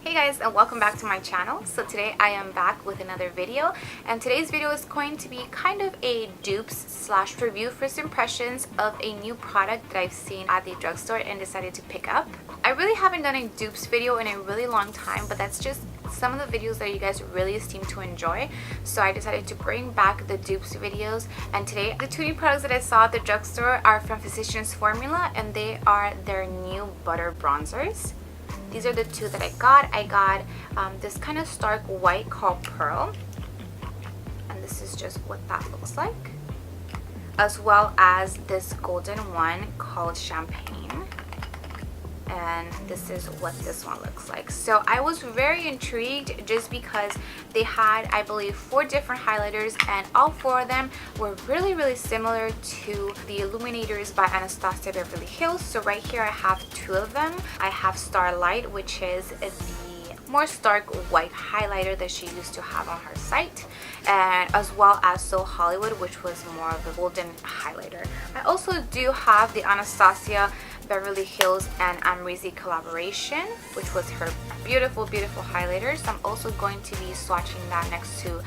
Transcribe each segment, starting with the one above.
Hey guys, and welcome back to my channel. So today I am back with another video, and today's video is going to be kind of a dupes slash review first impressions of a new product that I've seen at the drugstore and decided to pick up. I really haven't done a dupes video in a really long time, but that's just some of the videos that you guys really seem to enjoy, so I decided to bring back the dupes videos. And today the two new products that I saw at the drugstore are from Physicians Formula, and they are their new butter bronzers. These are the two that I got. I got this kind of stark white called Pearl, and this is just what that looks like, as well as this golden one called Champagne, and this is what this one looks like. So I was very intrigued just because they had, I believe, 4 different highlighters, and all 4 of them were really similar to the Illuminators by Anastasia Beverly Hills. So right here I have 2 of them. I have Starlight, which is the more stark white highlighter that she used to have on her site, and as well as So Hollywood, which was more of a golden highlighter. I also do have the Anastasia Beverly Hills and Amrezy collaboration, which was her beautiful highlighter. So I'm also going to be swatching that next to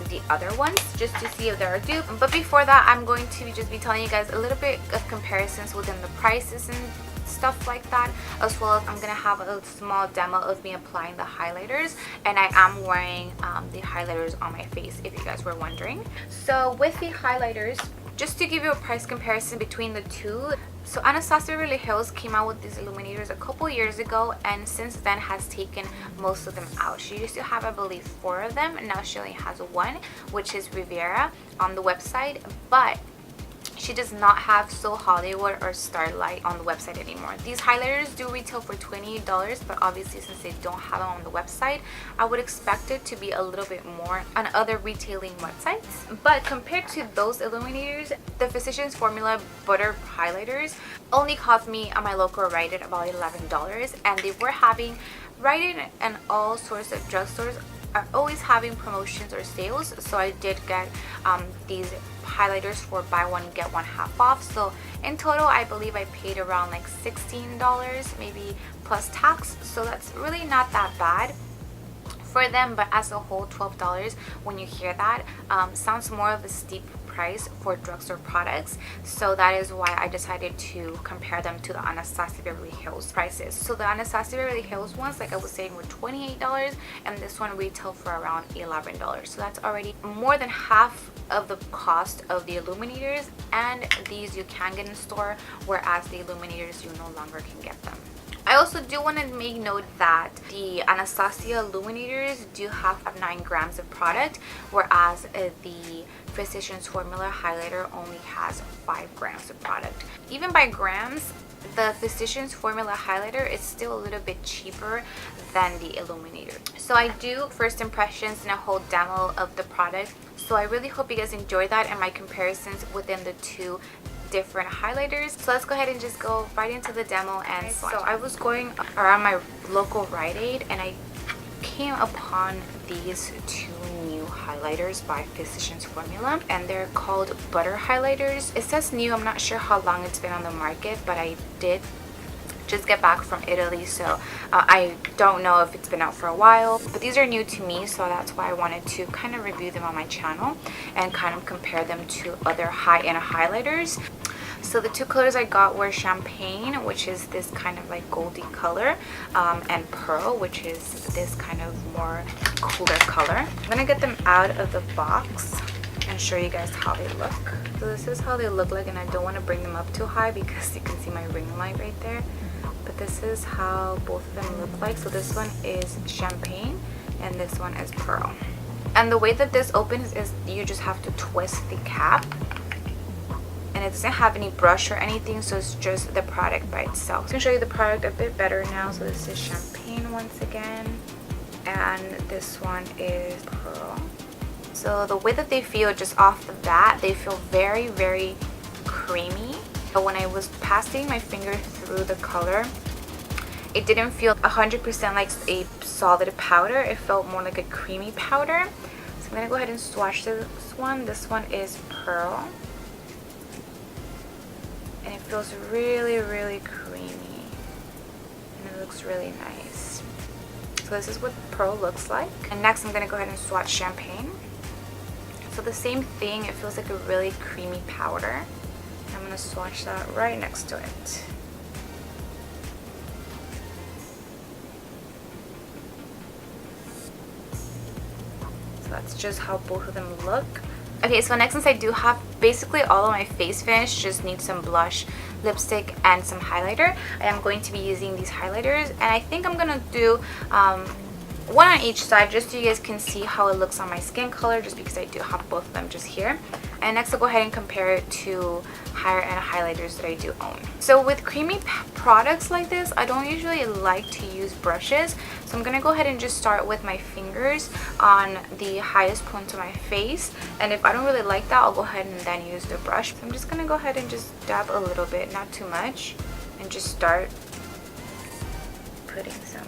the other ones just to see if they're a dupe. But before that, I'm going to just be telling you guys a little bit of comparisons within the prices and stuff like that, as well as I'm gonna have a small demo of me applying the highlighters, and I am wearing the highlighters on my face, if you guys were wondering. So with the highlighters, just to give you a price comparison between the two, so Anastasia Beverly Hills came out with these illuminators a couple years ago, and since then has taken most of them out. She used to have, I believe, 4 of them, and now she only has 1, which is Riviera on the website, but she does not have So Hollywood or Starlight on the website anymore. These highlighters do retail for $28, but obviously since they don't have them on the website, I would expect it to be a little bit more on other retailing websites. But compared to those illuminators, the Physicians Formula Butter highlighters only cost me at my local Rite Aid about $11, and they were having Rite Aid and all sorts of drugstores are always having promotions or sales. So I did get these highlighters for buy one get one half off. So in total, I believe I paid around like $16, maybe plus tax. So that's really not that bad for them, but as a whole, $12 when you hear that sounds more of a steep price for drugstore products. So that is why I decided to compare them to the Anastasia Beverly Hills prices. So the Anastasia Beverly Hills ones, like I was saying, were $28, and this one retailed for around $11. So that's already more than half of the cost of the illuminators, and these you can get in store, whereas the illuminators you no longer can get them. I also do want to make note that the Anastasia illuminators do have 9 grams of product, whereas the Physicians Formula highlighter only has 5 grams of product. Even by grams, the Physicians Formula highlighter is still a little bit cheaper than the illuminator. So I do first impressions and a whole demo of the product. So I really hope you guys enjoy that and my comparisons within the two different highlighters. So let's go ahead and just go right into the demo and swatch. So I was going around my local Rite Aid, and I came upon these 2 new highlighters by Physicians Formula, and they're called butter highlighters. It says new. I'm not sure how long it's been on the market, but I did just get back from Italy, so I don't know if it's been out for a while, but these are new to me, so that's why I wanted to kind of review them on my channel and kind of compare them to other high-end highlighters. So the 2 colors I got were Champagne, which is this kind of like goldy color, and Pearl, which is this kind of more cooler color. I'm gonna get them out of the box and show you guys how they look. So this is how they look like, and I don't want to bring them up too high because you can see my ring light right there. But this is how both of them look like. So this one is Champagne and this one is Pearl. And the way that this opens is you just have to twist the cap, and it doesn't have any brush or anything, so it's just the product by itself. So I can show you the product a bit better now. So this is Champagne once again, and this one is Pearl. So the way that they feel just off the bat, they feel very creamy. But when I was passing my finger through the color, it didn't feel 100% like a solid powder. It felt more like a creamy powder. So I'm gonna go ahead and swatch this one. This one is Pearl, and it feels really creamy, and it looks really nice. So this is what Pearl looks like. And next I'm going to go ahead and swatch Champagne. So the same thing, it feels like a really creamy powder. I'm going to swatch that right next to it. So that's just how both of them look. Okay, so next, since I do have basically all of my face finish, just need some blush, lipstick, and some highlighter. I am going to be using these highlighters, and I think I'm gonna do one on each side just so you guys can see how it looks on my skin color, just because I do have both of them just here. And next I'll go ahead and compare it to higher end highlighters that I do own. So with creamy products like this, I don't usually like to use brushes. So I'm going to go ahead and just start with my fingers on the highest point of my face. And if I don't really like that, I'll go ahead and then use the brush. So I'm just going to go ahead and just dab a little bit, not too much. And just start putting some.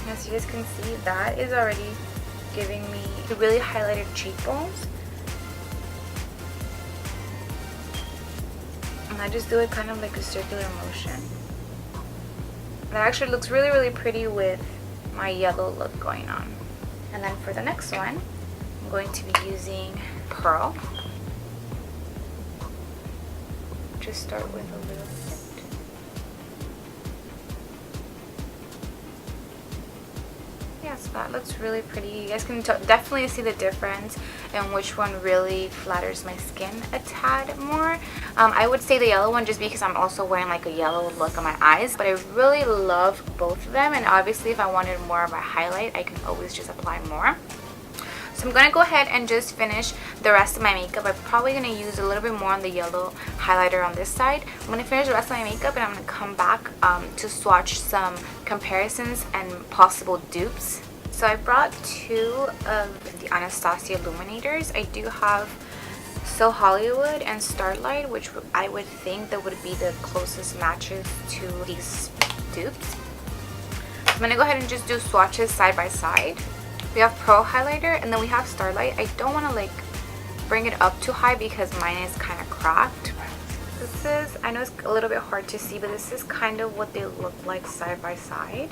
As you guys can see, that is already giving me really highlighted cheekbones. And I just do it kind of like a circular motion. That actually looks really, really pretty with my yellow look going on. And then for the next one, I'm going to be using Pearl. Just start with a little bit. Yeah, so that looks really pretty. You guys can definitely see the difference in which one really flatters my skin a tad more. I would say the yellow one just because I'm also wearing like a yellow look on my eyes, but I really love both of them. And obviously if I wanted more of a highlight, I can always just apply more. So I'm going to go ahead and just finish the rest of my makeup. I'm probably going to use a little bit more on the yellow highlighter on this side. I'm going to finish the rest of my makeup and I'm going to come back to swatch some comparisons and possible dupes. So I brought two of the Anastasia Illuminators. I do have So Hollywood and Starlight, which I would think that would be the closest matches to these dupes. I'm going to go ahead and just do swatches side by side. We have Pearl highlighter and then we have Starlight. I don't want to like bring it up too high because mine is kind of cracked. This is, I know it's a little bit hard to see, but this is kind of what they look like side by side.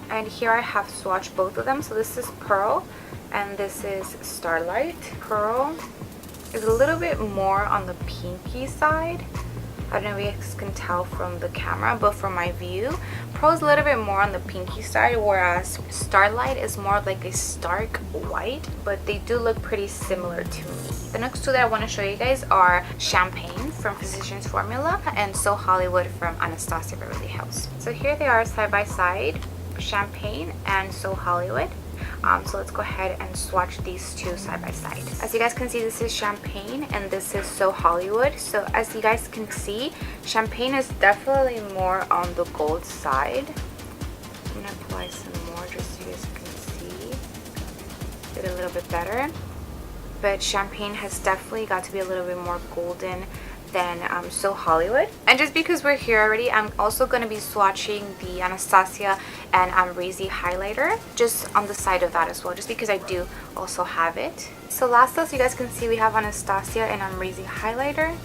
And here I have swatched both of them. So this is Pearl and this is Starlight. Pearl is a little bit more on the pinky side. I don't know if you guys can tell from the camera, but from my view, Pearl is a little bit more on the pinky side, whereas Starlight is more like a stark white, but they do look pretty similar to me. The next two that I want to show you guys are Champagne from Physicians Formula and So Hollywood from Anastasia Beverly Hills. So here they are side by side, Champagne and So Hollywood. So let's go ahead and swatch these two side by side. As you guys can see, this is Champagne and this is So Hollywood. So as you guys can see, Champagne is definitely more on the gold side. I'm gonna apply some more just so you guys can see it a little bit better. But Champagne has definitely got to be a little bit more golden than So Hollywood. And just because we're here already, I'm also going to be swatching the Anastasia and Amrezy highlighter just on the side of that as well, just because I do also have it. So last, as you guys can see, we have Anastasia and Amrezy highlighter.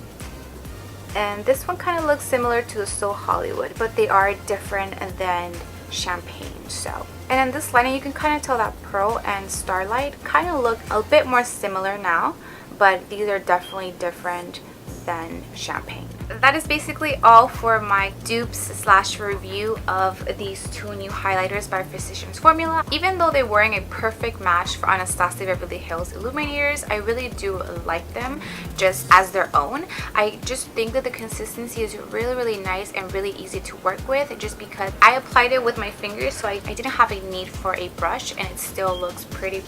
And this one kind of looks similar to the So Hollywood, but they are different than Champagne. So, and in this lining, you can kind of tell that Pearl and Starlight kind of look a bit more similar now, but these are definitely different than Champagne. That is basically all for my dupes slash review of these two new highlighters by Physicians Formula. Even though they're wearing a perfect match for Anastasia Beverly Hills Illuminators, I really do like them just as their own. I just think that the consistency is really, really nice and really easy to work with, just because I applied it with my fingers, so I didn't have a need for a brush, and it still looks pretty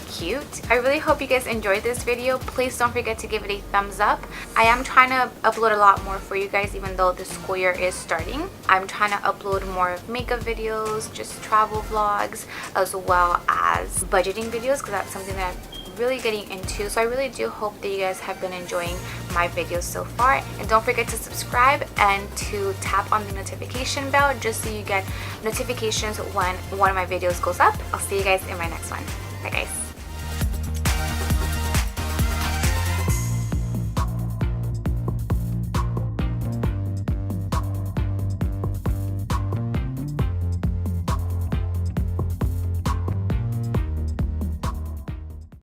cute. I really hope you guys enjoyed this video. Please don't forget to give it a thumbs up. I am trying to upload a lot more for you guys, even though the school year is starting. I'm trying to upload more of makeup videos, just travel vlogs, as well as budgeting videos, because that's something that I'm really getting into. So I really do hope that you guys have been enjoying my videos so far. And don't forget to subscribe and to tap on the notification bell just so you get notifications when one of my videos goes up. I'll see you guys in my next one. Bye guys.